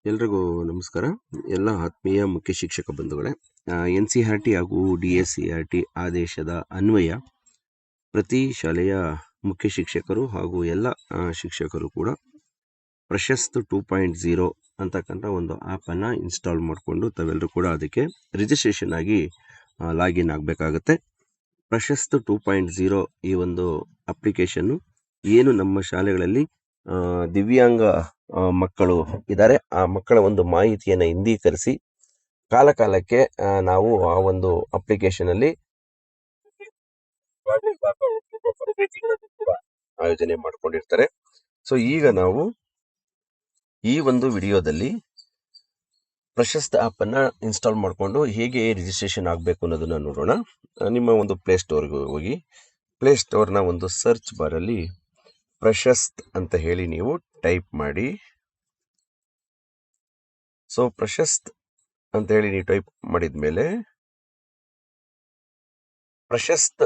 ಎಲ್ರಿಗೂ ನಮಸ್ಕಾರ. ಎಲ್ಲ ಆತ್ಮೀಯ ಮುಖ್ಯ ಶಿಕ್ಷಕ ಬಂಧುಗಳೇ, NCERT ಹಾಗೂ DSCERT ಆದೇಶದ ಅನ್ವಯ ಪ್ರತಿ ಶಾಲೆಯ ಮುಖ್ಯ ಶಿಕ್ಷಕರು ಹಾಗೂ ಎಲ್ಲ ಶಿಕ್ಷಕರು ಕೂಡ ಪ್ರಶಸ್ತ್ 2.0 ಅಂತಕ್ಕಂಥ ಒಂದು ಆ್ಯಪನ್ನು ಇನ್ಸ್ಟಾಲ್ ಮಾಡಿಕೊಂಡು ತಾವೆಲ್ಲರೂ ಕೂಡ ಅದಕ್ಕೆ ರಿಜಿಸ್ಟ್ರೇಷನ್ ಆಗಿ ಲಾಗಿನ್ ಆಗಬೇಕಾಗತ್ತೆ. ಪ್ರಶಸ್ತ್ 2.0 ಈ ಒಂದು ಅಪ್ಲಿಕೇಶನ್ನು ಏನು ನಮ್ಮ ಶಾಲೆಗಳಲ್ಲಿ ದಿವ್ಯಾಂಗ ಮಕ್ಕಳು ಇದ್ದಾರೆ, ಆ ಮಕ್ಕಳ ಒಂದು ಮಾಹಿತಿಯನ್ನು ಇಂದೀಕರಿಸಿ ಕಾಲಕಾಲಕ್ಕೆ ನಾವು ಆ ಒಂದು ಅಪ್ಲಿಕೇಶನಲ್ಲಿ ಆಯೋಜನೆ ಮಾಡ್ಕೊಂಡಿರ್ತಾರೆ. ಸೊ ಈಗ ನಾವು ಈ ಒಂದು ವಿಡಿಯೋದಲ್ಲಿ ಪ್ರಶಸ್ತ್ ಆ್ಯಪ್ ಅನ್ನ ಇನ್ಸ್ಟಾಲ್ ಮಾಡಿಕೊಂಡು ಹೇಗೆ ರಿಜಿಸ್ಟ್ರೇಷನ್ ಆಗಬೇಕು ಅನ್ನೋದನ್ನ ನೋಡೋಣ. ನಿಮ್ಮ ಒಂದು ಪ್ಲೇಸ್ಟೋರ್ಗೆ ಹೋಗಿ ಪ್ಲೇಸ್ಟೋರ್ನ ಒಂದು ಸರ್ಚ್ ಬಾರಲ್ಲಿ ಪ್ರಶಸ್ತ್ ಅಂತ ಹೇಳಿ ನೀವು ಟೈಪ್ ಮಾಡಿ. ಸೊ ಪ್ರಶಸ್ತ್ ಅಂತ ಹೇಳಿ ನೀವು ಟೈಪ್ ಮಾಡಿದ ಮೇಲೆ ಪ್ರಶಸ್ತ್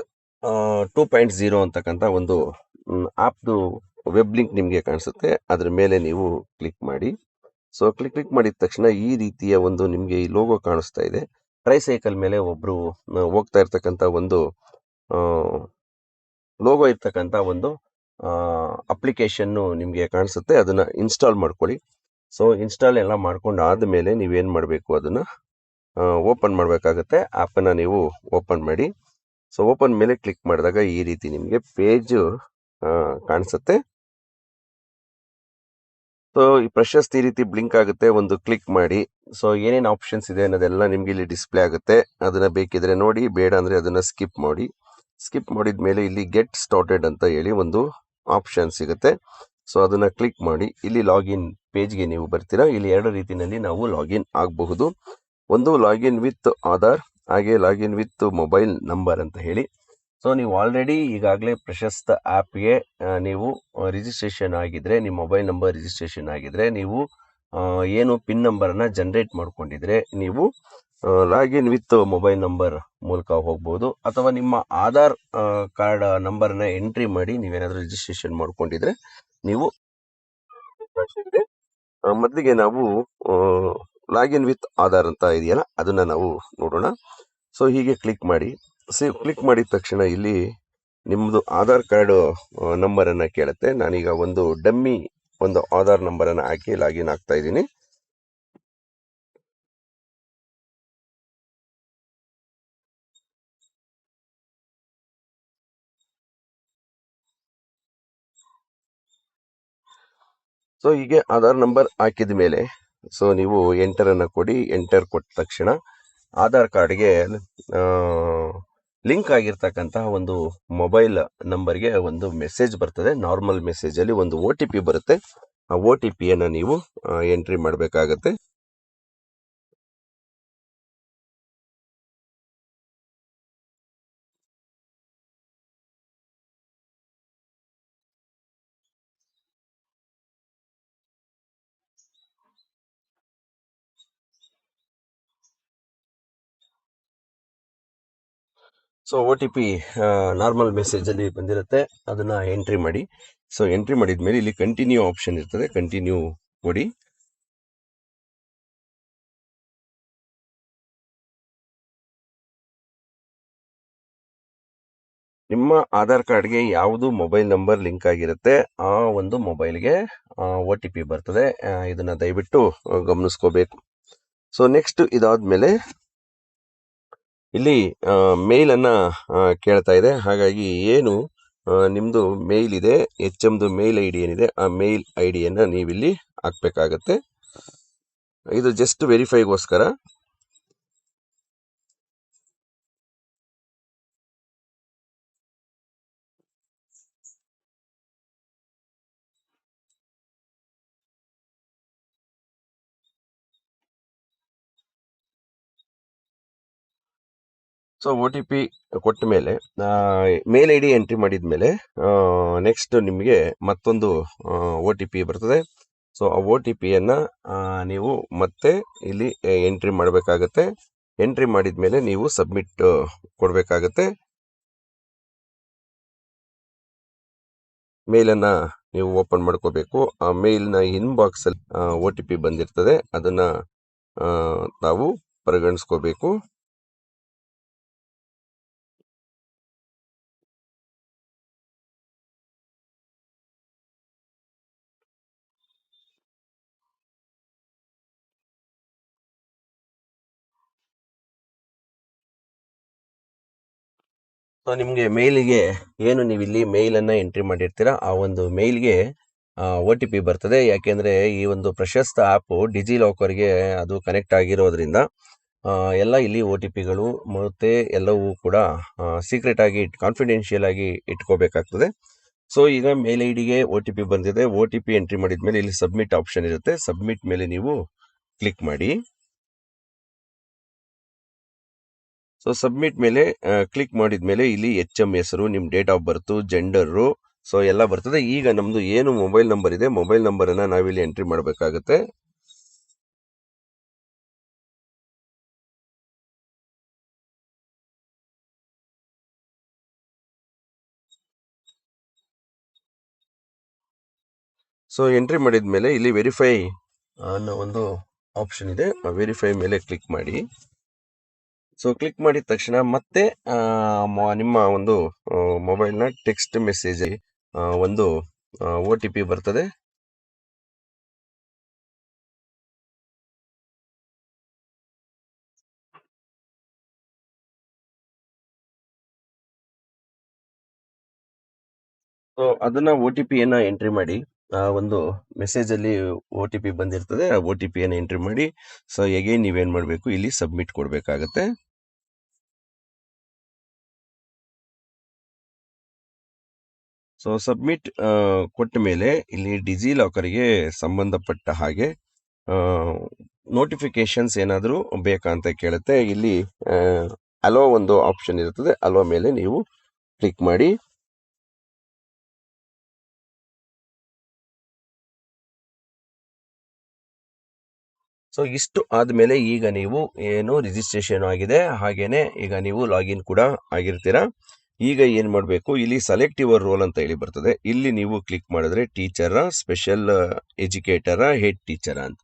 2.0 ಅಂತಕ್ಕಂಥ ಒಂದು ಆಪ್ದು ವೆಬ್ ಲಿಂಕ್ ನಿಮಗೆ ಕಾಣಿಸುತ್ತೆ. ಅದ್ರ ಮೇಲೆ ನೀವು ಕ್ಲಿಕ್ ಮಾಡಿ. ಸೊ ಕ್ಲಿಕ್ ಮಾಡಿದ ತಕ್ಷಣ ಈ ರೀತಿಯ ಒಂದು ನಿಮಗೆ ಈ ಲೋಗೋ ಕಾಣಿಸ್ತಾ ಇದೆ. ಟ್ರೈಸೈಕಲ್ ಮೇಲೆ ಒಬ್ರು ಹೋಗ್ತಾ ಇರ್ತಕ್ಕಂಥ ಒಂದು ಲೋಗೋ ಇರ್ತಕ್ಕಂಥ ಒಂದು ಅಪ್ಲಿಕೇಶನ್ ನಿಮಗೆ ಕಾಣಿಸುತ್ತೆ. ಅದನ್ನ ಇನ್ಸ್ಟಾಲ್ ಮಾಡ್ಕೊಳ್ಳಿ. ಸೊ ಇನ್ಸ್ಟಾಲ್ ಎಲ್ಲ ಮಾಡ್ಕೊಂಡು ಆದಮೇಲೆ ನೀವೇನು ಮಾಡಬೇಕು, ಅದನ್ನ ಓಪನ್ ಮಾಡಬೇಕಾಗತ್ತೆ. ಆ್ಯಪನ್ನು ನೀವು ಓಪನ್ ಮಾಡಿ. ಸೊ ಓಪನ್ ಮೇಲೆ ಕ್ಲಿಕ್ ಮಾಡಿದಾಗ ಈ ರೀತಿ ನಿಮಗೆ ಪೇಜ್ ಕಾಣಿಸುತ್ತೆ. ಸೊ ಈ ಪ್ರಶಸ್ತಿ ಈ ರೀತಿ ಬ್ಲಿಂಕ್ ಆಗುತ್ತೆ. ಒಂದು ಕ್ಲಿಕ್ ಮಾಡಿ. ಸೊ ಏನೇನು ಆಪ್ಷನ್ಸ್ ಇದೆ ಅನ್ನೋದೆಲ್ಲ ನಿಮ್ಗೆ ಇಲ್ಲಿ ಡಿಸ್ಪ್ಲೇ ಆಗುತ್ತೆ. ಅದನ್ನ ಬೇಕಿದ್ರೆ ನೋಡಿ, ಬೇಡ ಅಂದ್ರೆ ಅದನ್ನ ಸ್ಕಿಪ್ ಮಾಡಿ. ಸ್ಕಿಪ್ ಮಾಡಿದ ಮೇಲೆ ಇಲ್ಲಿ ಗೆಟ್ ಸ್ಟಾರ್ಟೆಡ್ ಅಂತ ಹೇಳಿ ಒಂದು ಆಪ್ಷನ್ ಸಿಗುತ್ತೆ. ಸೊ ಅದನ್ನ ಕ್ಲಿಕ್ ಮಾಡಿ. ಇಲ್ಲಿ ಲಾಗಿನ್ ಪೇಜ್ಗೆ ನೀವು ಬರ್ತೀರಾ. ಇಲ್ಲಿ ಎರಡು ರೀತಿಯಲ್ಲಿ ನಾವು ಲಾಗಿನ್ ಆಗಬಹುದು. ಒಂದು ಲಾಗಿನ್ ವಿತ್ ಆಧಾರ್, ಹಾಗೆ ಲಾಗಿನ್ ವಿತ್ ಮೊಬೈಲ್ ನಂಬರ್ ಅಂತ ಹೇಳಿ. ಸೊ ನೀವು ಆಲ್ರೆಡಿ ಈಗಾಗಲೇ ಪ್ರಶಸ್ತ ಆ್ಯಪ್ಗೆ ನೀವು ರಿಜಿಸ್ಟ್ರೇಷನ್ ಆಗಿದ್ರೆ, ನಿಮ್ಮ ಮೊಬೈಲ್ ನಂಬರ್ ರಿಜಿಸ್ಟ್ರೇಷನ್ ಆಗಿದ್ರೆ, ನೀವು ಏನು ಪಿನ್ ನಂಬರನ್ನು ಜನರೇಟ್ ಮಾಡ್ಕೊಂಡಿದ್ರೆ ನೀವು ಲಾಗಿನ್ ವಿತ್ ಮೊಬೈಲ್ ನಂಬರ್ ಮೂಲಕ ಹೋಗ್ಬೋದು. ಅಥವಾ ನಿಮ್ಮ ಆಧಾರ್ ಕಾರ್ಡ್ ನಂಬರ್ನ ಎಂಟ್ರಿ ಮಾಡಿ ನೀವೇನಾದರೂ ರಿಜಿಸ್ಟ್ರೇಷನ್ ಮಾಡ್ಕೊಂಡಿದ್ರೆ ನೀವು ಮೊದಲಿಗೆ ನಾವು ಲಾಗಿನ್ ವಿತ್ ಆಧಾರ್ ಅಂತ ಇದೆಯಲ್ಲ, ಅದನ್ನ ನಾವು ನೋಡೋಣ. ಸೊ ಹೀಗೆ ಕ್ಲಿಕ್ ಮಾಡಿ. ಕ್ಲಿಕ್ ಮಾಡಿದ ತಕ್ಷಣ ಇಲ್ಲಿ ನಿಮ್ಮದು ಆಧಾರ್ ಕಾರ್ಡ್ ನಂಬರನ್ನು ಕೇಳುತ್ತೆ. ನಾನೀಗ ಒಂದು ಡಮ್ಮಿ ಒಂದು ಆಧಾರ್ ನಂಬರನ್ನು ಹಾಕಿ ಲಾಗಿನ್ ಆಗ್ತಾ ಇದ್ದೀನಿ. ಸೊ ಹೀಗೆ ಆಧಾರ್ ನಂಬರ್ ಹಾಕಿದ ಮೇಲೆ ಸೊ ನೀವು ಎಂಟರನ್ನು ಕೊಡಿ. ಎಂಟರ್ ಕೊಟ್ಟ ತಕ್ಷಣ ಆಧಾರ್ ಕಾರ್ಡ್ಗೆ ಲಿಂಕ್ ಆಗಿರ್ತಕ್ಕಂತಹ ಒಂದು ಮೊಬೈಲ್ ನಂಬರ್ಗೆ ಒಂದು ಮೆಸೇಜ್ ಬರ್ತದೆ. ನಾರ್ಮಲ್ ಮೆಸೇಜ್ ಅಲ್ಲಿ ಒಂದು OTP ಬರುತ್ತೆ. ಆ OTPಯನ್ನು ನೀವು ಎಂಟ್ರಿ ಮಾಡಬೇಕಾಗತ್ತೆ. ಸೊ OTP ನಾರ್ಮಲ್ ಮೆಸೇಜ್ ಅಲ್ಲಿ ಬಂದಿರುತ್ತೆ. ಅದನ್ನ ಎಂಟ್ರಿ ಮಾಡಿ. ಸೊ ಎಂಟ್ರಿ ಮಾಡಿದ ಮೇಲೆ ಇಲ್ಲಿ ಕಂಟಿನ್ಯೂ ಆಪ್ಷನ್ ಇರ್ತದೆ. ಕಂಟಿನ್ಯೂ ಕೊಡಿ. ನಿಮ್ಮ ಆಧಾರ್ ಕಾರ್ಡ್ಗೆ ಯಾವುದು ಮೊಬೈಲ್ ನಂಬರ್ ಲಿಂಕ್ ಆಗಿರುತ್ತೆ ಆ ಒಂದು ಮೊಬೈಲ್ಗೆ OTP ಬರ್ತದೆ. ಇದನ್ನ ದಯವಿಟ್ಟು ಗಮನಿಸ್ಕೋಬೇಕು. ಸೊ ನೆಕ್ಸ್ಟ್ ಇದಾದ್ಮೇಲೆ ಇಲ್ಲಿ ಮೇಲ್ ಅನ್ನ ಕೇಳ್ತಾ ಇದೆ. ಹಾಗಾಗಿ ಏನು ನಿಮ್ದು ಮೇಲ್ ಇದೆ, HMದು ಮೇಲ್ ID ಏನಿದೆ, ಆ ಮೇಲ್ IDಯನ್ನು ನೀವಿಲ್ಲಿ ಹಾಕ್ಬೇಕಾಗತ್ತೆ. ಇದು ಜಸ್ಟ್ ವೆರಿಫೈಗೋಸ್ಕರ. ಸೊ OTP ಕೊಟ್ಟ ಮೇಲೆ ಮೇಲ್ ID ಎಂಟ್ರಿ ಮಾಡಿದ ಮೇಲೆ ನೆಕ್ಸ್ಟ್ ನಿಮಗೆ ಮತ್ತೊಂದು OTP ಬರ್ತದೆ. ಸೊ ಆ OTPಯನ್ನು ನೀವು ಮತ್ತೆ ಇಲ್ಲಿ ಎಂಟ್ರಿ ಮಾಡಬೇಕಾಗತ್ತೆ. ಎಂಟ್ರಿ ಮಾಡಿದ ಮೇಲೆ ನೀವು ಸಬ್ಮಿಟ್ ಕೊಡಬೇಕಾಗತ್ತೆ. ಮೇಲನ್ನು ನೀವು ಓಪನ್ ಮಾಡ್ಕೋಬೇಕು. ಆ ಮೇಲ್ನ ಇನ್ಬಾಕ್ಸಲ್ಲಿ OTP ಬಂದಿರ್ತದೆ, ಅದನ್ನು ನಾವು ಪರಿಗಣಿಸ್ಕೋಬೇಕು. ಸೊ ನಿಮಗೆ ಮೇಲಿಗೆ ಏನು ನೀವು ಇಲ್ಲಿ ಮೇಲನ್ನು ಎಂಟ್ರಿ ಮಾಡಿರ್ತೀರ ಆ ಒಂದು ಮೇಲ್ಗೆ OTP ಬರ್ತದೆ. ಯಾಕೆಂದರೆ ಈ ಒಂದು ಪ್ರಶಸ್ತ ಆ್ಯಪು ಡಿಜಿ ಲಾಕರ್ಗೆ ಅದು ಕನೆಕ್ಟ್ ಆಗಿರೋದ್ರಿಂದ ಎಲ್ಲ ಇಲ್ಲಿ OTPಗಳು ಮತ್ತು ಎಲ್ಲವೂ ಕೂಡ ಸೀಕ್ರೆಟ್ ಆಗಿ ಕಾನ್ಫಿಡೆನ್ಷಿಯಲ್ ಆಗಿ ಇಟ್ಕೋಬೇಕಾಗ್ತದೆ. ಸೊ ಈಗ ಮೇಲ್ ಐಡಿಗೆ OTP ಬಂದಿದೆ. OTP ಎಂಟ್ರಿ ಮಾಡಿದ ಮೇಲೆ ಇಲ್ಲಿ ಸಬ್ಮಿಟ್ ಆಪ್ಷನ್ ಇರುತ್ತೆ. ಸಬ್ಮಿಟ್ ಮೇಲೆ ನೀವು ಕ್ಲಿಕ್ ಮಾಡಿ. ಸೊ ಸಬ್ಮಿಟ್ ಮೇಲೆ ಕ್ಲಿಕ್ ಮಾಡಿದ ಮೇಲೆ ಇಲ್ಲಿ HM ಹೆಸರು, ನಿಮ್ಮ date of birth, gender, so ಎಲ್ಲ ಬರ್ತದೆ. ಈಗ ನಮ್ಮದು ಏನು ಮೊಬೈಲ್ ನಂಬರ್ ಇದೆ, ಮೊಬೈಲ್ ನಂಬರನ್ನು ನಾವಿಲ್ಲಿ ಎಂಟ್ರಿ ಮಾಡಬೇಕಾಗುತ್ತೆ. ಸೊ ಎಂಟ್ರಿ ಮಾಡಿದ ಮೇಲೆ ಇಲ್ಲಿ ವೆರಿಫೈ ಅನ್ನೋ ಒಂದು ಆಪ್ಷನ್ ಇದೆ. ವೆರಿಫೈ ಮೇಲೆ ಕ್ಲಿಕ್ ಮಾಡಿ. ಸೊ ಕ್ಲಿಕ್ ಮಾಡಿದ ತಕ್ಷಣ ಮತ್ತೆ ನಿಮ್ಮ ಒಂದು ಮೊಬೈಲ್ನ ಟೆಕ್ಸ್ಟ್ ಮೆಸೇಜ್ ಒಂದು OTP ಬರ್ತದೆ. ಸೊ ಅದನ್ನ OTPಯನ್ನು ಎಂಟ್ರಿ ಮಾಡಿ. ಒಂದು ಮೆಸೇಜಲ್ಲಿ OTP ಬಂದಿರ್ತದೆ, ಆ OTPಯನ್ನು ಎಂಟ್ರಿ ಮಾಡಿ. ಸೊ ಎಗೇನ್ ನೀವೇನು ಮಾಡಬೇಕು, ಇಲ್ಲಿ ಸಬ್ಮಿಟ್ ಕೊಡಬೇಕಾಗತ್ತೆ. ಸೊ ಸಬ್ಮಿಟ್ ಕೊಟ್ಟ ಮೇಲೆ ಇಲ್ಲಿ ಡಿಜಿ ಲಾಕರ್ಗೆ ಸಂಬಂಧಪಟ್ಟ ಹಾಗೆ ನೋಟಿಫಿಕೇಶನ್ಸ್ ಏನಾದರೂ ಬೇಕಾ ಅಂತ ಕೇಳುತ್ತೆ. ಇಲ್ಲಿ ಅಲೋ ಒಂದು ಆಪ್ಷನ್ ಇರ್ತದೆ, ಅಲೋ ಮೇಲೆ ನೀವು ಕ್ಲಿಕ್ ಮಾಡಿ. ಸೊ ಇಷ್ಟು ಆದಮೇಲೆ ಈಗ ನೀವು ಏನು ರಿಜಿಸ್ಟ್ರೇಷನ್ ಆಗಿದೆ, ಹಾಗೇನೆ ಈಗ ನೀವು ಲಾಗಿನ್ ಕೂಡ ಆಗಿರ್ತೀರಾ. ಈಗ ಏನು ಮಾಡಬೇಕು, ಇಲ್ಲಿ ಸೆಲೆಕ್ಟ್ ಯುವರ್ ರೋಲ್ ಅಂತ ಹೇಳಿ ಬರ್ತದೆ. ಇಲ್ಲಿ ನೀವು ಕ್ಲಿಕ್ ಮಾಡಿದ್ರೆ ಟೀಚರ, ಸ್ಪೆಷಲ್ ಎಜುಕೇಟರ, ಹೆಡ್ ಟೀಚರ ಅಂತ.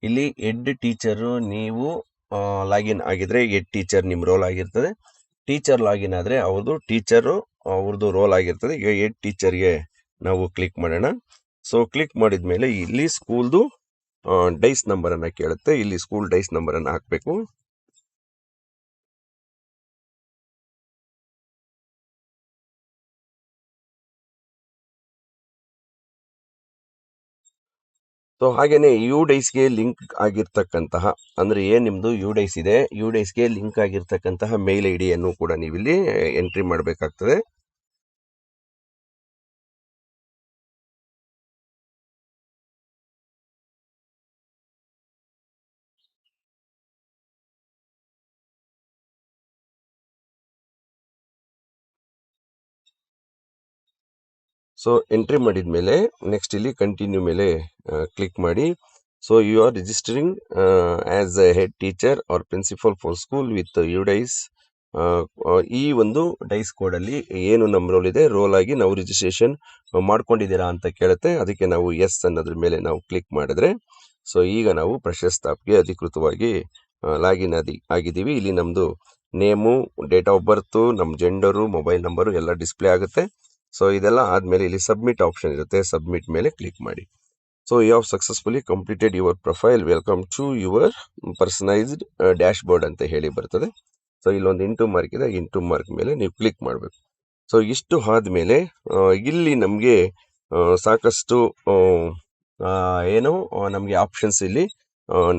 ಇಲ್ಲಿ ಹೆಡ್ ಟೀಚರು ನೀವು ಲಾಗಿನ್ ಆಗಿದ್ರೆ ಹೆಡ್ ಟೀಚರ್ ನಿಮ್ಮ ರೋಲ್ ಆಗಿರ್ತದೆ. ಟೀಚರ್ ಲಾಗಿನ್ ಆದರೆ ಅವ್ರದ್ದು ರೋಲ್ ಆಗಿರ್ತದೆ. ಈಗ ಹೆಡ್ ಟೀಚರ್ಗೆ ನಾವು ಕ್ಲಿಕ್ ಮಾಡೋಣ. ಸೊ ಕ್ಲಿಕ್ ಮಾಡಿದ ಮೇಲೆ ಇಲ್ಲಿ ಸ್ಕೂಲ್ದು ಡೈಸ್ ನಂಬರನ್ನು ಕೇಳುತ್ತೆ. ಇಲ್ಲಿ ಸ್ಕೂಲ್ ಡೈಸ್ ನಂಬರನ್ನು ಹಾಕಬೇಕು. ಸೊ ಹಾಗೇನೆ UDISಗೆ ಲಿಂಕ್ ಆಗಿರ್ತಕ್ಕಂತಹ, ಅಂದ್ರೆ ಏನ್ ನಿಮ್ದು UDIS ಇದೆ, UDISಗೆ ಲಿಂಕ್ ಆಗಿರ್ತಕ್ಕಂತಹ ಮೇಲ್ ಐಡಿಯನ್ನು ಕೂಡ ನೀವಿಲ್ಲಿ ಎಂಟ್ರಿ ಮಾಡಬೇಕಾಗ್ತದೆ. ಸೊ ಎಂಟ್ರಿ ಮಾಡಿದ ಮೇಲೆ ನೆಕ್ಸ್ಟ್ ಇಲ್ಲಿ ಕಂಟಿನ್ಯೂ ಮೇಲೆ ಕ್ಲಿಕ್ ಮಾಡಿ. So you are registering as a head teacher or principal for school with UDIS. ಈ ಒಂದು ಡೈಸ್ ಕೋಡಲ್ಲಿ ಏನು ನಮ್ಮ ರೋಲ್ ಇದೆ, ರೋಲ್ ಆಗಿ ನಾವು ರಿಜಿಸ್ಟ್ರೇಷನ್ ಮಾಡ್ಕೊಂಡಿದ್ದೀರಾ ಅಂತ ಕೇಳುತ್ತೆ. ಅದಕ್ಕೆ ನಾವು ಎಸ್ ಅನ್ನೋದ್ರ ಮೇಲೆ ನಾವು ಕ್ಲಿಕ್ ಮಾಡಿದ್ರೆ, ಸೊ ಈಗ ನಾವು ಪ್ರಶಸ್ತ ಆಪ್ಗೆ ಅಧಿಕೃತವಾಗಿ ಲಾಗಿನ್ ಆಗಿದ್ದೀವಿ. ಇಲ್ಲಿ ನಮ್ಮದು ನೇಮು, ಡೇಟ್ ಆಫ್ ಬರ್ತು, ನಮ್ಮ ಜೆಂಡರು, ಮೊಬೈಲ್ ನಂಬರು ಎಲ್ಲ ಡಿಸ್ಪ್ಲೇ ಆಗುತ್ತೆ. ಸೊ ಇದೆಲ್ಲ ಆದಮೇಲೆ ಇಲ್ಲಿ ಸಬ್ಮಿಟ್ ಆಪ್ಷನ್ ಇರುತ್ತೆ. ಸಬ್ಮಿಟ್ ಮೇಲೆ ಕ್ಲಿಕ್ ಮಾಡಿ. So you have successfully completed your profile, welcome to your personalised dashboard ಅಂತ ಹೇಳಿ ಬರ್ತದೆ. ಸೊ ಇಲ್ಲೊಂದು ಇಂಟು ಮಾರ್ಕ್ ಇದೆ, ಇಂಟು ಮಾರ್ಕ್ ಮೇಲೆ ನೀವು ಕ್ಲಿಕ್ ಮಾಡಬೇಕು. ಸೊ ಇಷ್ಟು ಆದಮೇಲೆ ಇಲ್ಲಿ ನಮಗೆ ಸಾಕಷ್ಟು ಏನು ನಮಗೆ ಆಪ್ಷನ್ಸ್ ಇಲ್ಲಿ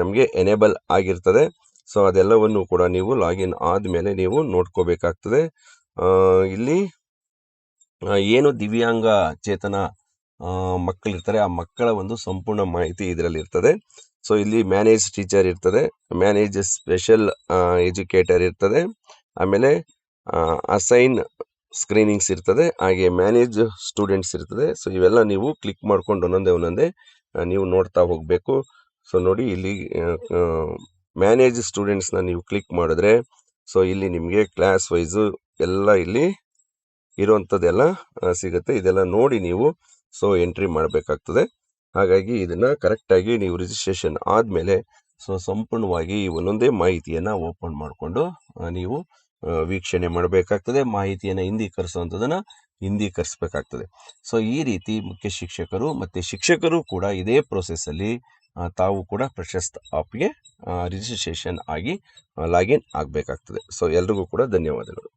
ನಮಗೆ ಎನೇಬಲ್ ಆಗಿರ್ತದೆ. ಸೊ ಅದೆಲ್ಲವನ್ನು ಕೂಡ ನೀವು ಲಾಗಿನ್ ಆದಮೇಲೆ ನೀವು ನೋಡ್ಕೋಬೇಕಾಗ್ತದೆ. ಇಲ್ಲಿ ಏನು ದಿವ್ಯಾಂಗ ಚೇತನ ಮಕ್ಕಳಿರ್ತಾರೆ, ಆ ಮಕ್ಕಳ ಒಂದು ಸಂಪೂರ್ಣ ಮಾಹಿತಿ ಇದರಲ್ಲಿ ಇರ್ತದೆ. ಸೊ ಇಲ್ಲಿ ಮ್ಯಾನೇಜ್ ಟೀಚರ್ ಇರ್ತದೆ, ಮ್ಯಾನೇಜ್ ಸ್ಪೆಷಲ್ ಎಜುಕೇಟರ್ ಇರ್ತದೆ, ಆಮೇಲೆ ಅಸೈನ್ ಸ್ಕ್ರೀನಿಂಗ್ಸ್ ಇರ್ತದೆ, ಹಾಗೆ ಮ್ಯಾನೇಜ್ ಸ್ಟೂಡೆಂಟ್ಸ್ ಇರ್ತದೆ. ಸೊ ಇವೆಲ್ಲ ನೀವು ಕ್ಲಿಕ್ ಮಾಡ್ಕೊಂಡು ಒಂದೊಂದೇ ನೀವು ನೋಡ್ತಾ ಹೋಗಬೇಕು. ಸೊ ನೋಡಿ ಇಲ್ಲಿ ಮ್ಯಾನೇಜ್ ಸ್ಟೂಡೆಂಟ್ಸ್ನ ನೀವು ಕ್ಲಿಕ್ ಮಾಡಿದ್ರೆ, ಸೊ ಇಲ್ಲಿ ನಿಮಗೆ ಕ್ಲಾಸ್ ವೈಸು ಎಲ್ಲ ಇಲ್ಲಿ ಇರುವಂಥದ್ದೆಲ್ಲ ಸಿಗುತ್ತೆ. ಇದೆಲ್ಲ ನೋಡಿ ನೀವು ಸೊ ಎಂಟ್ರಿ ಮಾಡಬೇಕಾಗ್ತದೆ. ಹಾಗಾಗಿ ಇದನ್ನ ಕರೆಕ್ಟಾಗಿ ನೀವು ರಿಜಿಸ್ಟ್ರೇಷನ್ ಆದಮೇಲೆ ಸೊ ಸಂಪೂರ್ಣವಾಗಿ ಒಂದೊಂದೇ ಮಾಹಿತಿಯನ್ನು ಓಪನ್ ಮಾಡಿಕೊಂಡು ನೀವು ವೀಕ್ಷಣೆ ಮಾಡಬೇಕಾಗ್ತದೆ. ಮಾಹಿತಿಯನ್ನು ಹಿಂದೀಕರಿಸುವಂಥದ್ದನ್ನು ಹಿಂದೀಕರಿಸಬೇಕಾಗ್ತದೆ. ಸೊ ಈ ರೀತಿ ಮುಖ್ಯ ಶಿಕ್ಷಕರು ಮತ್ತು ಶಿಕ್ಷಕರು ಕೂಡ ಇದೇ ಪ್ರೋಸೆಸ್ಸಲ್ಲಿ ತಾವು ಕೂಡ ಪ್ರಶಸ್ತ್ ಆಪ್ಗೆ ರಿಜಿಸ್ಟ್ರೇಷನ್ ಆಗಿ ಲಾಗಿನ್ ಆಗಬೇಕಾಗ್ತದೆ. ಸೊ ಎಲ್ರಿಗೂ ಕೂಡ ಧನ್ಯವಾದಗಳು.